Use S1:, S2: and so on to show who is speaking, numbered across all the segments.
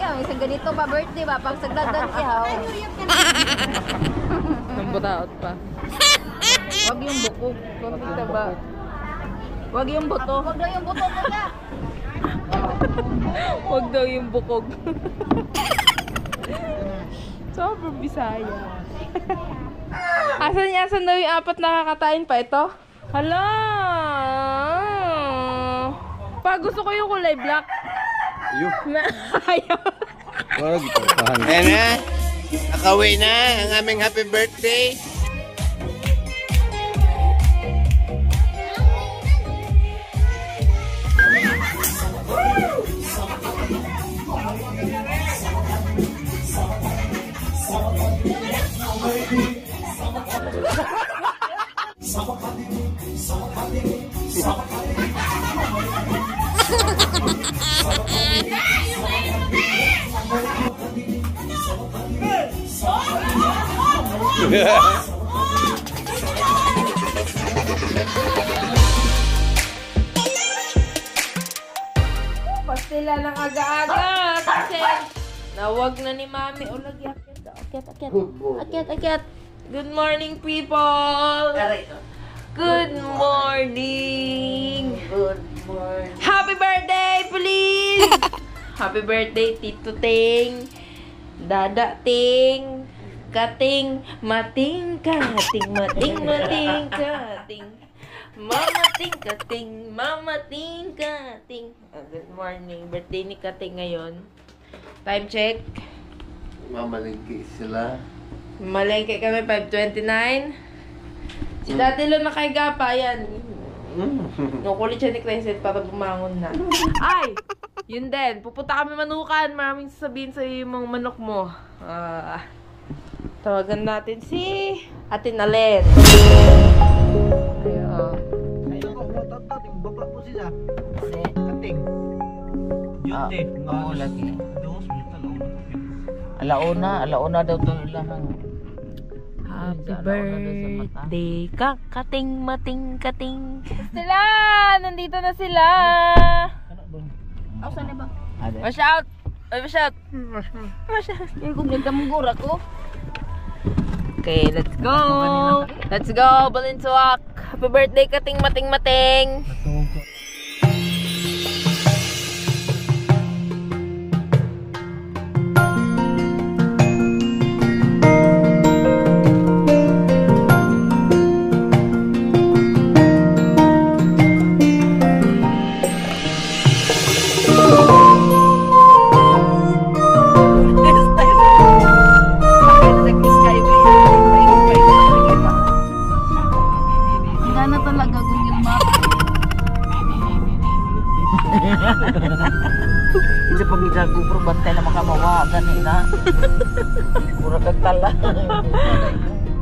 S1: yan. Isang ganito pa birthday ba? Pag sagdagan siya.
S2: Nambutaot pa. Wag yung bukog. Konti ba? Wag yung buto.
S1: Wag daw yung buto mo na.
S2: Wag daw yung bukog. Sobrang Bisaya. Asan daw yung apat na kakatain pa ito? Hala! Pa, gusto ko yung kulay black. Ayaw.
S3: Ayan na. Nakauwi na ang aming happy birthday.
S2: Pastila ng aga-aga kasi nawag na ni Mami. O, lagi, akyat. Good morning, people! Good morning! Happy birthday, please! Happy birthday, Tito Ting! Dada Ting! Kating, mating, kating, mating, kating. Mama ting, kating, mama ting, kating. Good morning. Birthday ni Kating ngayon. Time check.
S3: Mamalingki sila.
S2: Malengke kami, 5:29. Si Daddy Lo nakahiga pa, yan. Nukulit siya ni Crescent para bumangon na. Ay! Yun din. Pupunta kami manukan. Maraming sasabihin sa'yo yung mga manok mo. Tawagan natin si Ate Nalen. Ayun.
S4: Ayun ko, tating baba po sila. Kating. Yun din.
S5: Oo, lagi.
S4: Dos,
S5: Alauna daw to lahang.
S2: Happy birthday, kakating, mating, kating. Sila! Nandito na sila!
S1: Saan na ba?
S2: Wash out! Ay, wash out! Wash out!
S1: Kung nagdamugura ko.
S2: Okay, let's go! Let's go! Balinsuak! Happy birthday, kating, mating, mating!
S5: Hindi pag nagkakupro, bantay na makamawa. Gani na. Pura kagtala.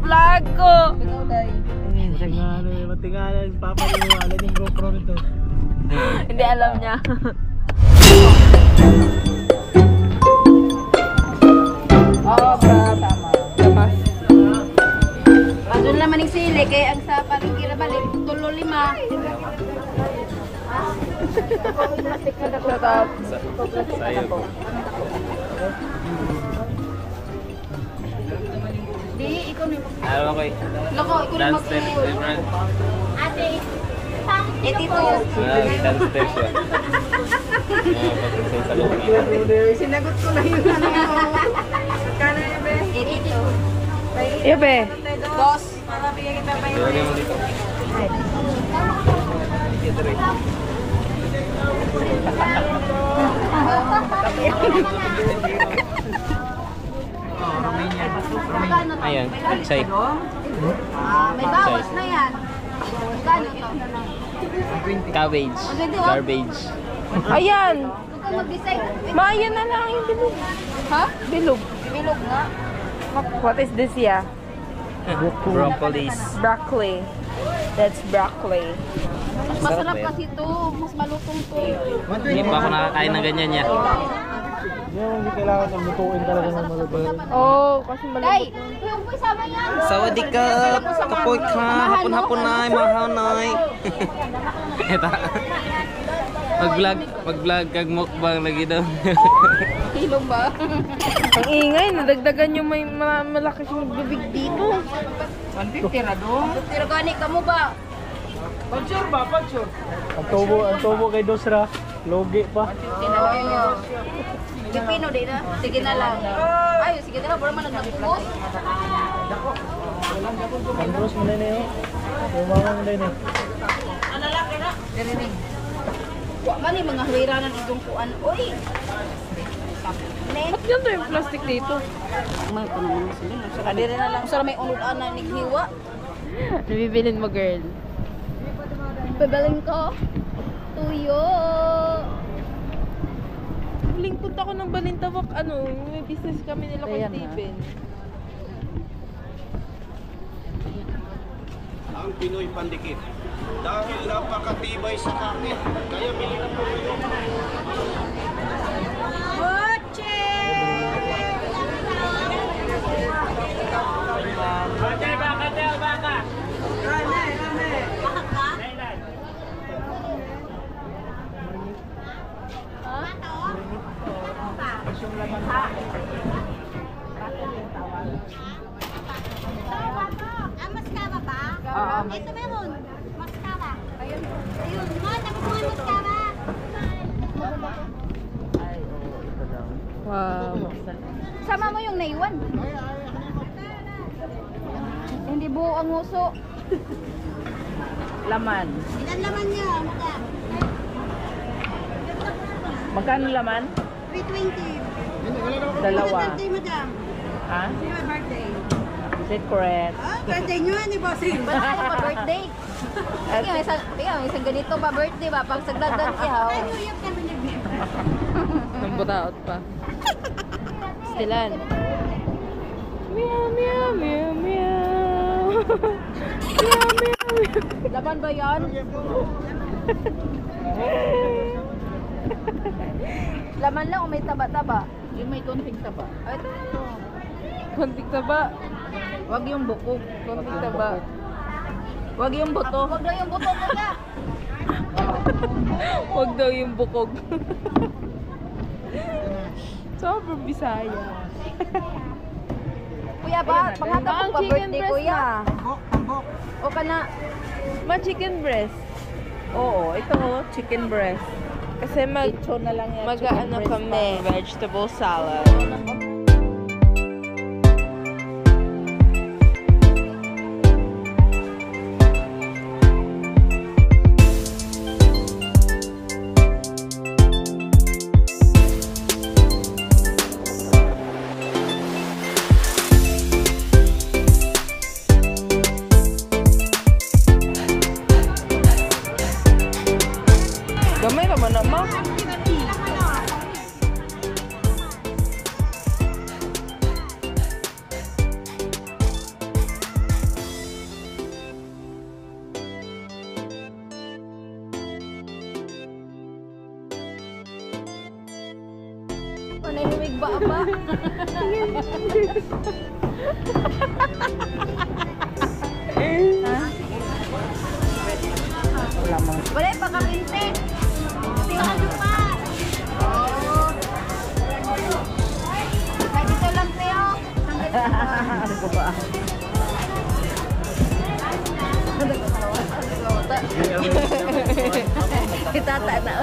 S2: Vlog ko!
S4: Matingalan, papaliwala yung GoPro nito.
S2: Hindi alam niya.
S1: Oo, tama.
S2: Tapos.
S1: Doon naman yung sili, kaya ang sa paligid balik, tulo 5.
S3: Sayang.
S1: Di, ikaw na yung
S3: Alam ko eh.
S1: Loko, ikaw na
S3: Downstairs, different.
S1: Ate, tito.
S3: Downstairs siya. Pagkasay sa loob.
S1: Sinagot ko na yun. Kano yun, be? Tito.
S2: Ibe.
S1: Dos. Para bigyan kita pa
S3: Ilagay mo dito. Dito rin. Ayan, say.
S1: May bawas na yan. Gano to?
S3: Cabbage. Garbage.
S2: Ayan.
S1: Huwag kang mag-decide.
S2: Maayan na lang yung bilog.
S1: Ha?
S2: Bilog.
S1: Bilog nga.
S2: What is this, yeah?
S3: Broccolis.
S2: Broccoli. That's broccoli.
S1: Mas masarap kasi to. Mas malutong to.
S3: Hindi pa ako nakakain ng ganyan niya.
S4: Yung hindi kailangan ng lutuin talaga ng malutong.
S2: Oh, kasi
S1: Day,
S2: malambot.
S1: yung po sama yan.
S3: Sawadee ka! Kapoy ka! Hapon-hapon na! Mahanay! Ito.
S5: Pag-vlog kag mukbang lagi daw.
S1: Ilong ba?
S2: Ang ingay, nadagdagan yung may malaki yung bibig dito.
S5: 150 ra do.
S1: Pero gani ka mo ba?
S4: Pansure ba? Pansure. Ang tubo kay Dosra. Logi pa.
S1: Pipino din na. Sige na lang. Ay, sige na lang. Para man nagpupos.
S4: Andros mo na yun. Bumangan mo na yun.
S1: Wa man yung mga hawiranan igong kuan. Uy!
S2: Ba't ganito yung plastic dito?
S1: May ko naman sila. Sa kadiri na lang. Sa may unod-an na nighiwa.
S2: Nabibilin mo, girl.
S1: Babalin ko. Tuyo.
S2: Huling punta ko ng Balintawak, may business kami nila kay Steven.
S3: Ang Pinoy Pandikit. Dahil napakatibay sa kakit, kaya bili na po kayo.
S6: Mascara ba? Ito meron. Mascara. Ayun. Ayun. Nakuha mascara.
S2: Wow.
S1: Sama mo yung naiwan. Hindi buo ang uso.
S5: Laman.
S6: Ilan laman niya? Madam?
S5: Magkano laman?
S6: 320.
S5: Dalawa.
S6: Birthday, madam.
S5: Ha?
S6: Sino may birthday?
S5: Secret.
S6: Ah, birthday niyo yan, bossing.
S1: Wala ka pa birthday. Tingnan, isang ganito pa birthday ba? Pag sagdagan siya.
S6: Ay, New York kami nag-birthday.
S2: Nang butaot pa. Stilan. Meow, meow, meow, meow. Meow, meow, meow.
S1: Laban ba yan? Laman lang o may taba-taba?
S5: Yung may konting taba.
S1: Ay, ito.
S2: Konting taba.
S5: Wag yung bukog.
S2: Konting taba.
S5: Wag yung buto.
S1: Huwag daw yung buto ko na.
S2: Huwag daw yung bukog. Sobrang Bisaya.
S1: Kuya ba? Pangatap
S2: Ang
S1: ko pa
S2: chicken
S1: birthday,
S2: breast
S1: kuya.
S2: na.
S1: O ka na.
S2: Ma-chicken breast.
S5: Oo, ito chicken breast.
S2: Kasi
S5: Ito na lang yan.
S2: mag-ano kami, vegetable salad. Gamay ka man naman.
S1: Manahimig ba ba? Wala pa ka 20. Tingnan nyo pa. Ay, dito lang kayo.
S5: Ano ko ba?
S1: Itata na.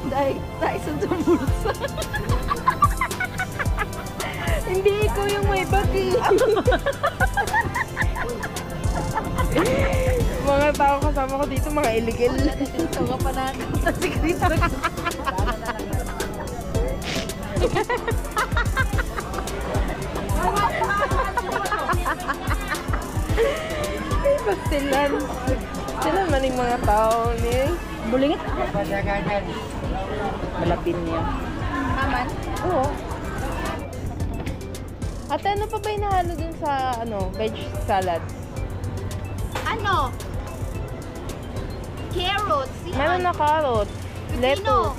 S1: Dahil sa bulsa.
S2: Hindi ikaw yung may bagi. Mga tao kasama ko dito, mga illegal.
S1: Ito nga pa natin. Sa sikrito.
S2: Pastilan. Sila man yung mga tao ni.
S1: Bulingit.
S5: Malapin niya.
S1: Naman.
S2: Oo. Ate, ano pa ba yung nahalo dun sa, veg salad?
S1: Ano? Carrots.
S2: Meron na carrot, lettuce.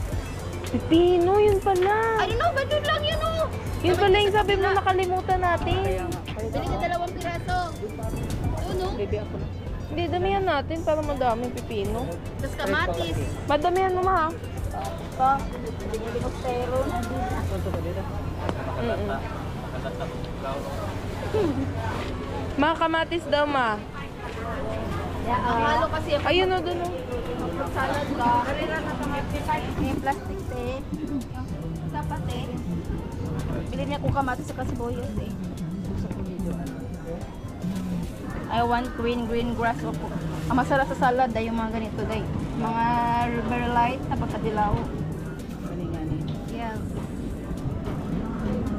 S2: Pipino, yun pala.
S1: I don't know, ba doon lang yun oh.
S2: Yun pala yung sabi mo nakalimutan natin.
S1: Bili ka 2 piraso. Uno. Baby ako na.
S2: Hindi, damihan natin para madami pipino.
S1: Tapos kamatis.
S2: Madamihan mo ma.
S1: Pa. Helicoptero.
S2: Ma, kamatis daw ma.
S1: Ang halo kasi ako.
S2: Ayun o, dun o.
S1: Salad ka. May plastic eh. Sapat eh. Bili niya kung kamatis sa kasibuyas eh. I want green grass o po. Ang masarap sa salad ay yung mga ganito day. Mga very light na pagkadilaw. Yes.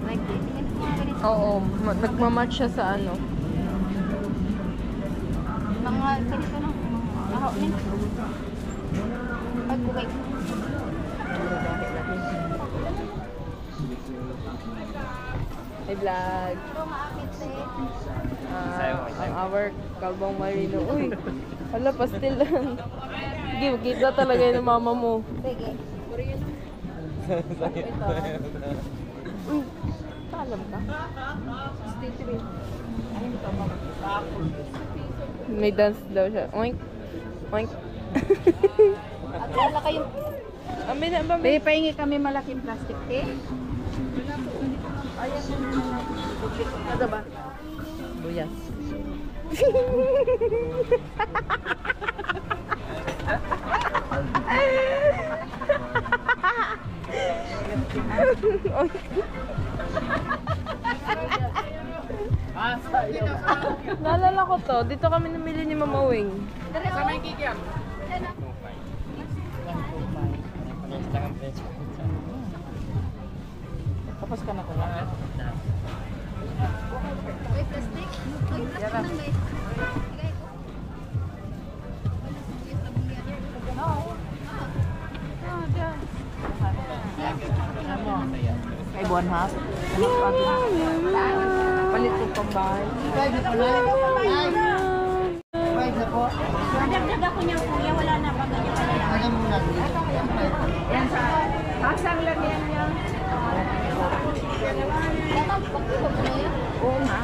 S1: Like this. Mga ganito.
S2: Oo, nagmamatch siya sa ano.
S1: Mga ganito na. Aho nin. Pagbukay.
S2: Hey vlog.
S1: Pero maakit eh.
S2: Ang our kalbong marino. Uy, hala, pastil lang. Give, kita talaga yun ng mama mo.
S1: Sige.
S2: Uy, alam ka? May dance daw siya. Oink. Oink.
S1: At wala kayong...
S2: Ambi na ba?
S1: Babe, pahingi kami malaking plastic eh. Ano ba?
S2: Buyas. Naalala ko to. Dito kami namili ni Mama Wing.
S1: Sa may kikyan.
S5: Tapos ka na ko lang.
S1: May plastic? May plastic lang guys.
S5: Ay, buwan ha? Palit ko pang bahay.
S6: Nadagdag ako niya kuya, wala na pa ganyan pala yan.
S1: Yan sa... Asang lagyan niya. Dapat pagkakot na yan.
S5: Oo nga.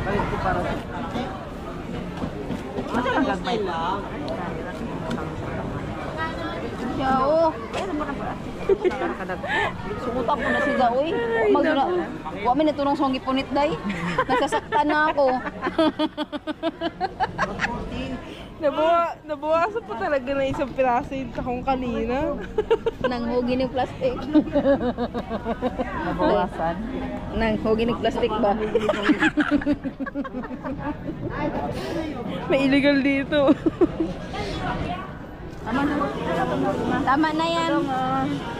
S5: Palit ko para sa... Masa lang gagmay lang?
S1: Siya, oh. Sumutak ko na si Daoy. Huwag min ito ng songi punit, day. Nasasaktan na ako.
S2: Nabawasan pa talaga ng isang piraso yung takong kanina.
S1: Nanghugi ng plastic.
S5: Nabawasan.
S1: Nanghugi ng plastic ba?
S2: May illegal dito.
S1: Tama na. Tama na yan.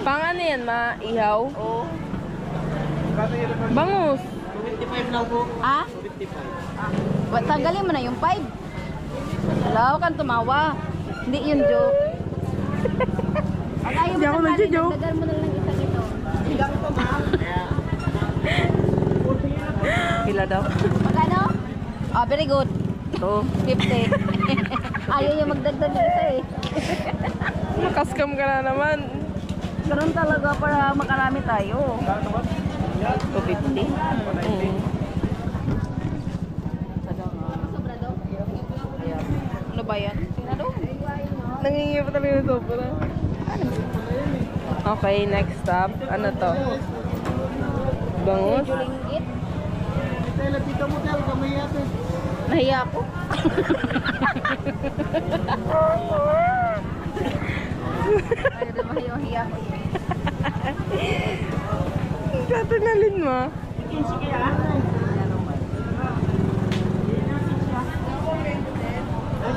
S2: Pang ano yan, ma? Ihaw? Oo. Bangus.
S5: 25 lang po.
S1: Ha? 25. Tanggalin mo na yung 5. Hello, kan tumawa. Hindi yun joke. Pag ayaw mo tanggalin, dagdagan mo na lang isa dito.
S5: Pila daw?
S1: Magkano? Oh, very good.
S5: 2.
S1: 50. Ayaw niya magdagdag ng isa eh.
S2: Nakaskam ka na naman.
S1: Ganun talaga para makarami tayo.
S5: 250.
S1: Sobra daw? Ano ba yan? Ano?
S2: Nangingi pa talaga ng sobra. Okay, next stop. Ano to? Bangus?
S1: Julinggit? Nahiya ako. Ayaw na mahiya ko.
S2: Tatanalin mo.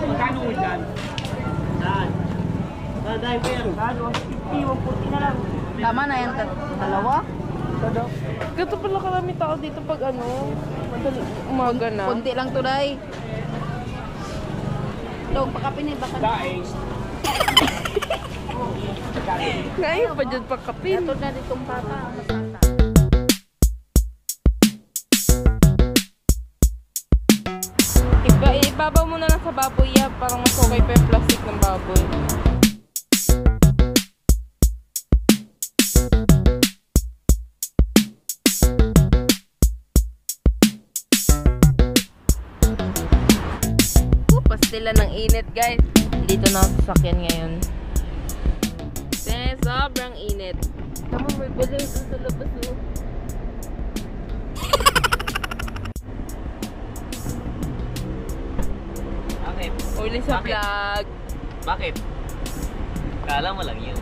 S4: Magkano mo dyan? Saan? Dahil ko yan. 50, 140 na lang.
S1: Tama na yan. Dalawa?
S2: Gato pala karami tao dito pag ano, umaga na.
S1: Kunti lang to, day. Dog, pakapin eh. Baka.
S4: Guys.
S2: Ngayon pa dyan pagkapin.
S1: Ito na ditong bata.
S2: Ibabaw mo na lang sa baboy ya, parang mas okay pa yung plastic ng baboy. Pastilan ng init, guys. Dito na ako sasakyan ngayon. Kasi sobrang init. Tama, may baliw dun sa labas, oh.
S5: Bakit?
S2: Uli sa
S5: Bakit?
S2: vlog.
S5: Bakit? Kala mo lang yun.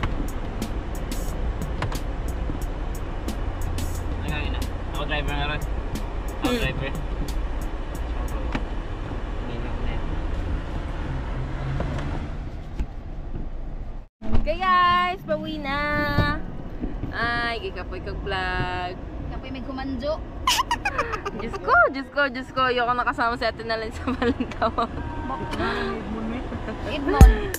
S5: Ano nga yun? Ako driver nga rin. Ako driver.
S2: Okay guys, pauwi na. Ay, gikapoy kag vlog.
S1: Kapoy may gumanjo.
S2: Diyos ko. Ayoko nakasama si Ate Nalyn sa Malintaw.
S1: Edmond.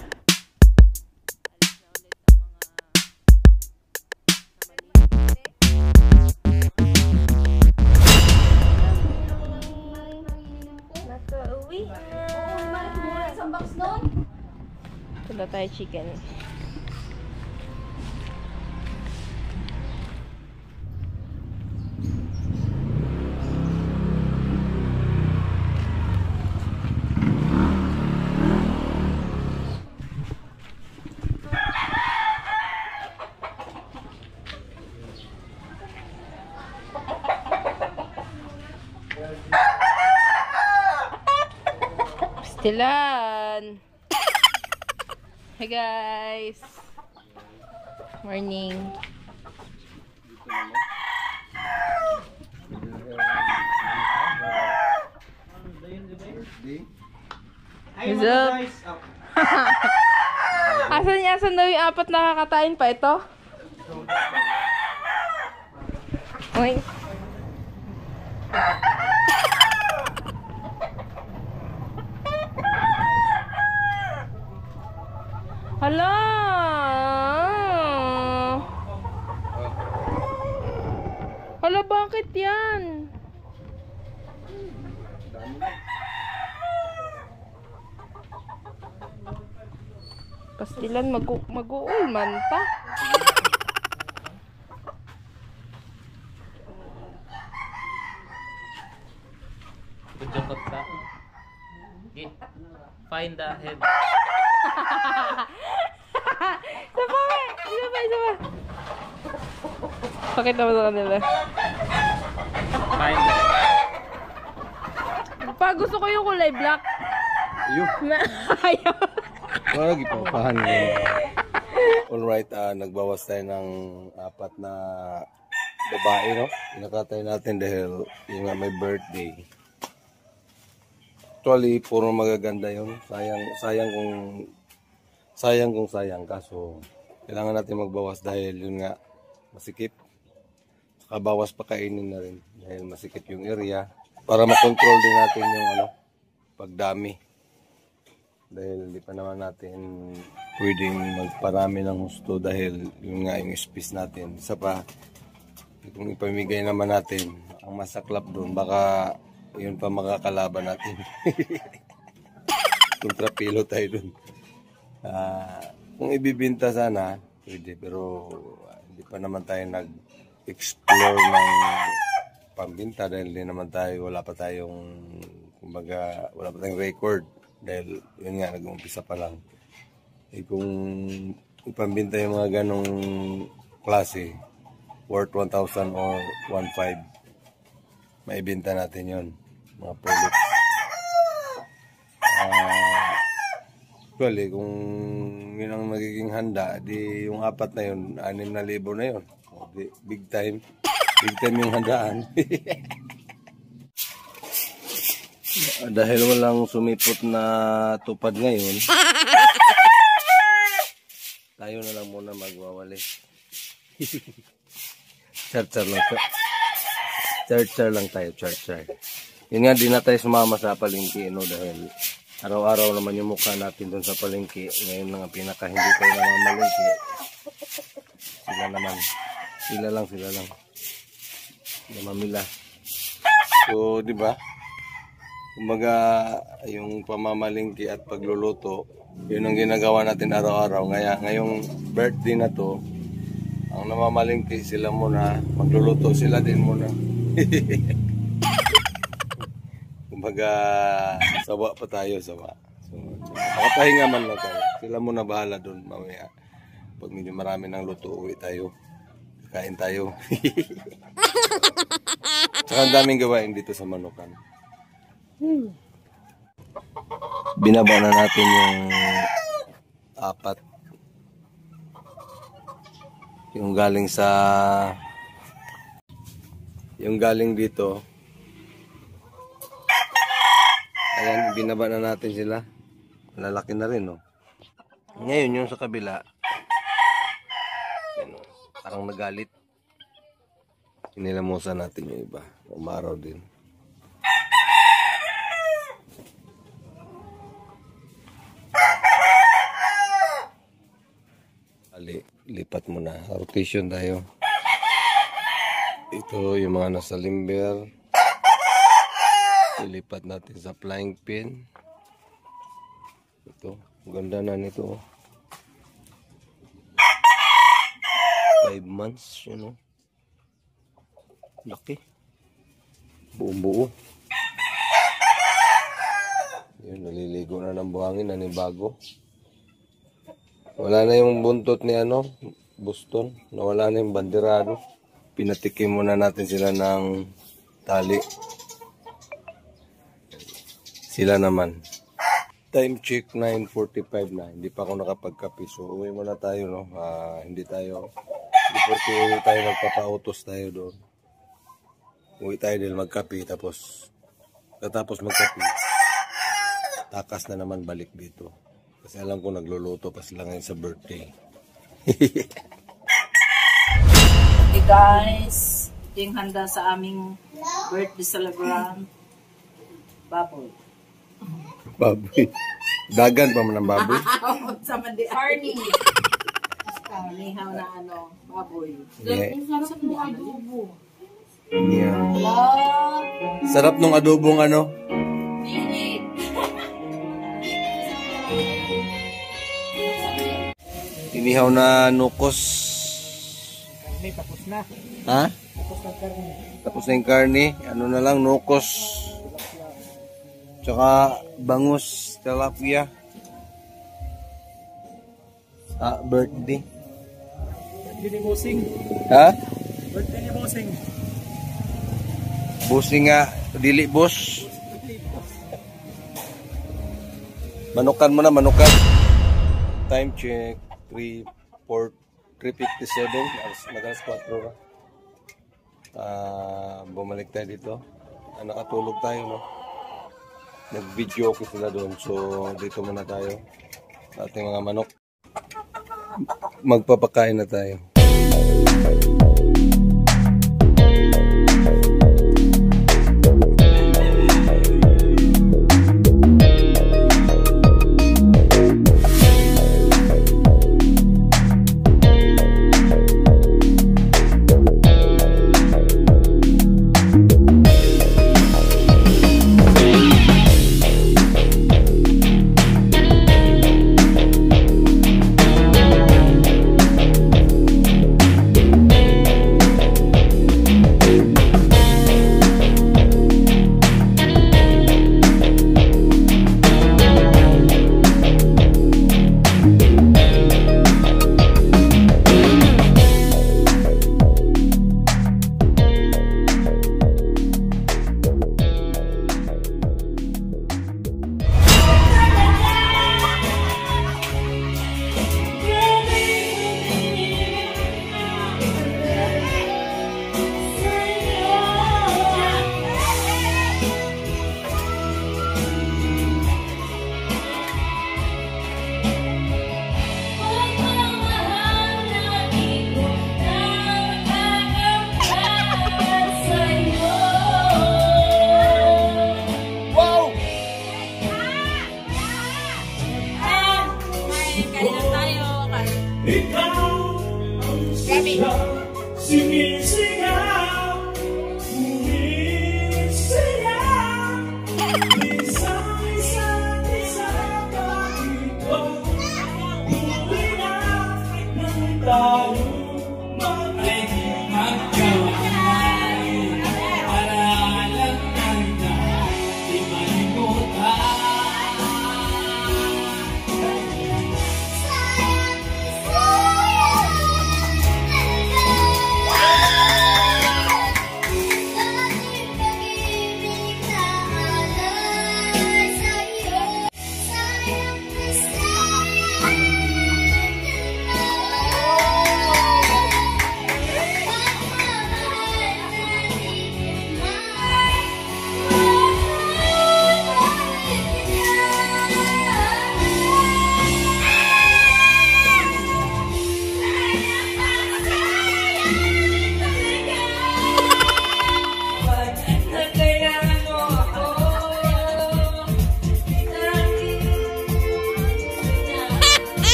S2: Nakauwi na.
S1: Mura sa box nun.
S2: Tula tayo chicken. Pastilan. Hey guys. Morning. What's up? Asan daw yung apat na kakatain pa ito? Oy. Hala! Hala, bakit yan? Pastilan, mag-uul man pa.
S5: Pagjakot ka. Okay. Find the head.
S2: Isa pa! Pakita mo sa kanila.
S5: Find the head.
S2: Pa, gusto ko yung kulay black.
S3: Ayun.
S2: Ayaw.
S3: Wala gipapahan mo. Alright, nagbawas tayo ng 4 na babae, no? Pinakatay natin dahil yung may birthday. Actually, puro magaganda yun. Sayang kung sayang. Kaso, kailangan natin magbawas dahil yun nga, masikip. Saka bawas pa kainin na rin dahil masikip yung area. Para makontrol din natin yung pagdami. Dahil hindi pa naman natin pwedeng magparami ng husto dahil yun nga yung space natin. Isa pa, kung ipamigay naman natin ang masaklap doon, baka yun pa makakalaban natin. Kontrapilo tayo doon. Kung ibibinta sana, pwede. Pero hindi pa naman tayo nag-explore ng pambinta dahil hindi naman tayo, wala pa tayong record. Dahil yun nga, nag-umpisa pa lang. Kung ipambinta yung mga ganong klase, worth 1,000 or 1,500, maibinta natin yun. Mga pulot. Actually, kung yun ang magiging handa, di yung 4 na yun, 6,000 na yun. Big time. Big time yung handaan. Dahil walang sumipot na tupad ngayon, tayo na lang muna magwawali. Char-char lang. Char-char lang tayo, char-char. Yun nga, di na tayo sumama sa palengke, no? Dahil araw-araw naman yung mukha natin doon sa palengke. Ngayon nga pinaka hindi tayo namamalengke. Sila lang. Namamila. So, di ba? Kumbaga, yung pamamalingki at pagluluto, yun ang ginagawa natin araw-araw. Ngayong birthday na to, ang namamalingki sila muna, magluluto sila din muna. Kumbaga, sawa pa tayo, sawa. So, Nakapahinga man lang tayo. Sila muna bahala doon mamaya. Pag medyo marami ng luto, uwi tayo. Kain tayo. Tsaka ang daming gawain dito sa Manukan. Binaba na natin yung 4. Yung galing dito. Ayan, binaba na natin sila. Lalaki na rin, no? Ngayon, yung sa kabila, yan, parang nagalit. Inilamusan natin yung iba. Umaraw din. Lipat mo na. Rotation tayo. Ito yung mga nasa limber. Ilipat natin sa flying pin. Ito. Ganda na nito. 5 months. You know. Laki. Buong-buo. Yun, naliligo na ng buhangin. Nanibago. Wala na yung buntot ni Boston. Nawala na yung banderado. Pinatikim muna natin sila ng tali. Sila naman. Time check 9:45 na. Hindi pa ako nakapagkape. So uwi muna tayo, no? Hindi tayo magpapautos tayo doon. Uwi tayo dahil magkape. Tapos magkape, takas na naman balik dito. Kasi alam ko nagluluto pa sila ngayon sa birthday.
S5: Hey guys, ito yung handa sa aming birthday celebrant. Baboy.
S3: Baboy. Dagan pa man ang baboy.
S5: Sama di Arnie. Nihaw na baboy. Sarap ng adobo.
S3: Yeah. Sarap ng adobong
S5: Init.
S3: Inihaw na nukos.
S4: Tapos na.
S3: Ha?
S4: Tapos na karne.
S3: Tapos na yung karne. Ano na lang, nukos. Tsaka bangus, tilapia. Birthday.
S4: Birthday ni Bossing.
S3: Ha?
S4: Birthday ni Bossing.
S3: Bossing nga, dili boss. Manukan mo na, manukan. Time check. 3:57. Nagalas 4 na. Bumalik tayo dito. Nakatulog tayo, no? Nag-video ko sila doon. So, dito muna tayo. Ating mga manok. Magpapakain na tayo.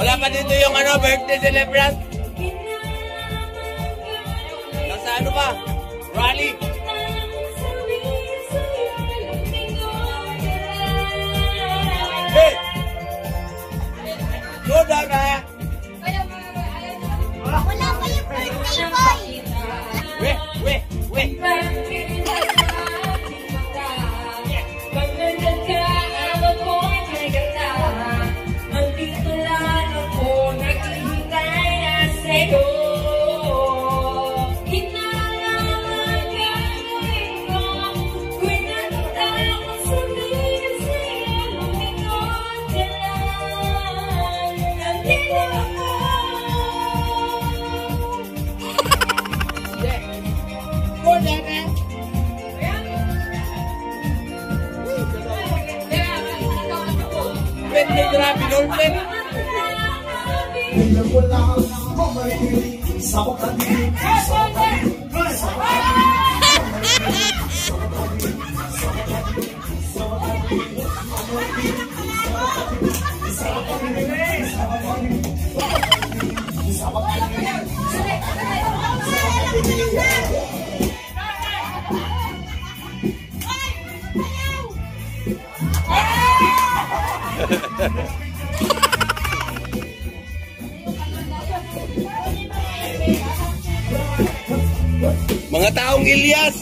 S3: Wala pa dito yung ano, birthday celebrant. Nasa ano pa? Rally. Hey! Go down na!
S6: Wala pa yung birthday boy.
S3: Weh! Grabe, Norton. Mga taong Ilyas.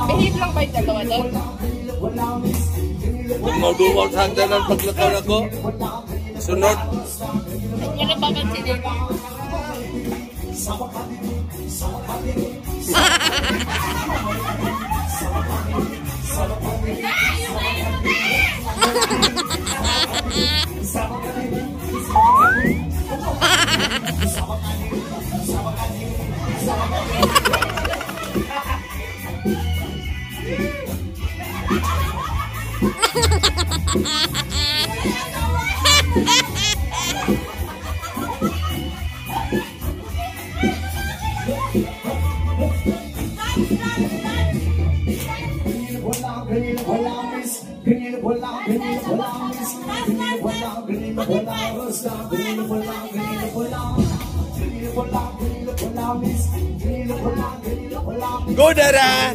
S2: Behave lang ba yung dalawa doon?
S3: Magdungol sa hagdanan paglakaw ako. Sunod.
S2: Wala ba pansinin?
S3: Go, Dara!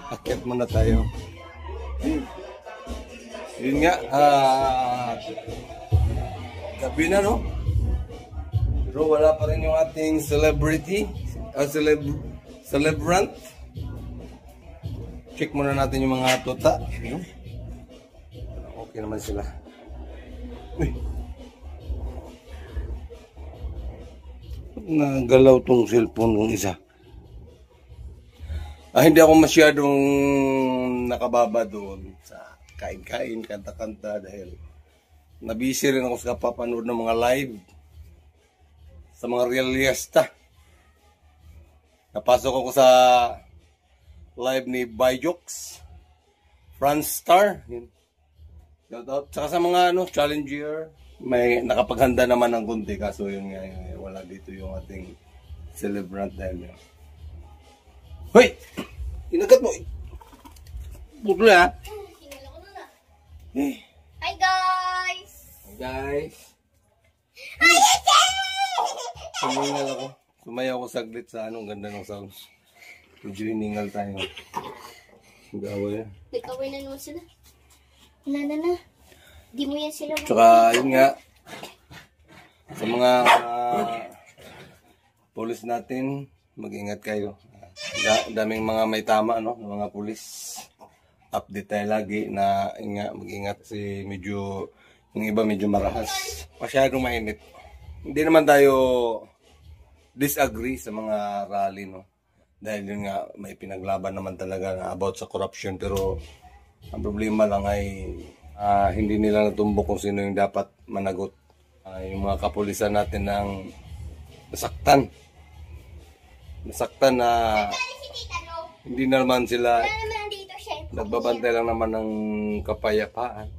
S3: Akit muna tayo. Yun nga, gabi na, no? Pero wala pa rin yung ating celebrity, celebrant. Check muna natin yung mga tuta. Okay naman sila. Uy. Nagalaw tong cellphone ng isa. Hindi ako masyadong nakababa doon sa kain-kain, kanta-kanta dahil nabisi rin ako sa kapapanood ng mga live sa mga realista. Napasok ako sa live ni Byjox, France Star. Shout out. Saka sa mga challenger, may nakapaghanda naman ng kunti kaso yun nga wala dito yung ating celebrant dahil hoy! Inagat mo! Putlo ha!
S6: Hi guys!
S3: Guys! Sumingal ako. Sumayaw ako saglit sa anong ganda ng sounds. Medyo hiningal tayo. Gawa yan.
S6: Nag-away na naman sila. Na. Di mo yan sila.
S3: Tsaka yun nga. Sa mga pulis natin, mag-ingat kayo. Daming mga may tama, no? Mga pulis. Update tayo lagi na mag-ingat kasi medyo yung iba medyo marahas. Masyadong mainit. Hindi naman tayo disagree sa mga rally, no? Dahil yun nga, may pinaglaban naman talaga na about sa corruption. Pero ang problema lang ay hindi nila natumbok kung sino yung dapat managot. Yung mga kapulisan natin ng nasaktan. Nasaktan na hindi naman sila nagbabantay lang naman ng kapayapaan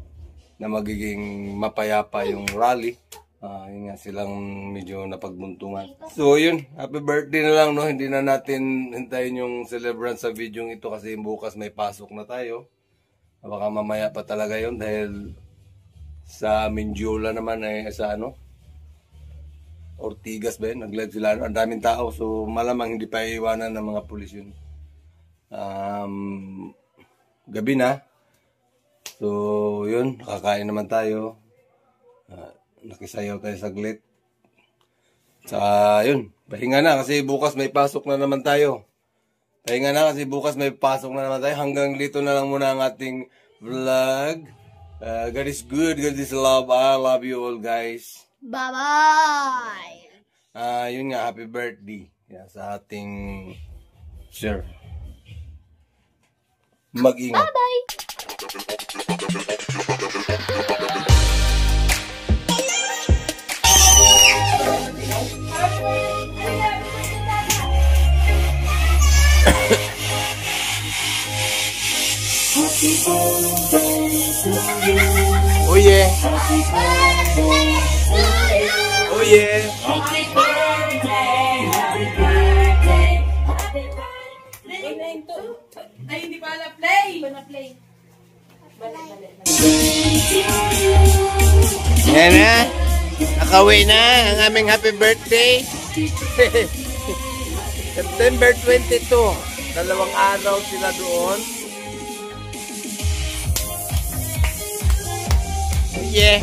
S3: na magiging mapayapa yung rally. Yun nga silang medyo napagbuntungan. So yun, happy birthday na lang, no? Hindi na natin hintayin yung celebrant sa video ito kasi bukas may pasok na tayo. Baka mamaya pa talaga yun dahil sa Mindiola naman ay sa Ortigas ba yun? Nag-live sila. Ang daming tao so malamang hindi pa iiwanan ng mga pulis yun. Gabi na. So yun, kakain naman tayo. Nakisayaw tayo saglit. Sa yun, pahinga na kasi bukas may pasok na naman tayo. Pahinga na kasi bukas may pasok na naman tayo. Hanggang dito na lang muna ang ating vlog. God is good, God is love. I love you all guys.
S6: Bye-bye!
S3: Yun nga, happy birthday sa ating sir. Mag-ingat.
S6: Bye-bye!
S3: Oh yeah. Oh yeah.
S2: Ay, hindi pa na play.
S3: Yan na. Nakauwi na ang aming happy birthday. September 22. 2 araw sila doon. Yeah.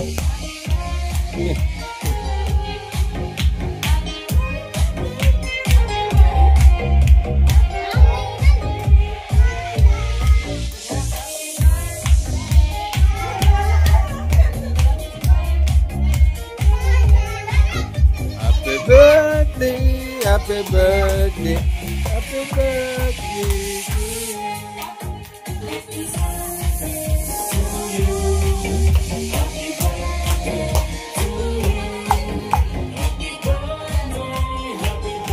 S3: Happy birthday, happy birthday, happy birthday to you.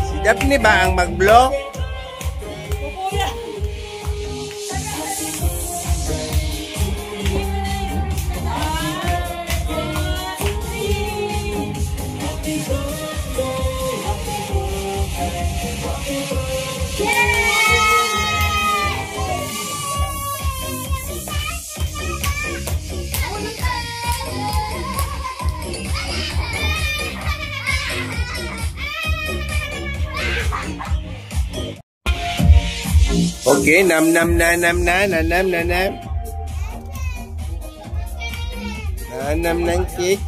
S3: Si Daphne ba ang mag-vlog? Okay, nam nam na nam na na nam na nam. Nam ng cake.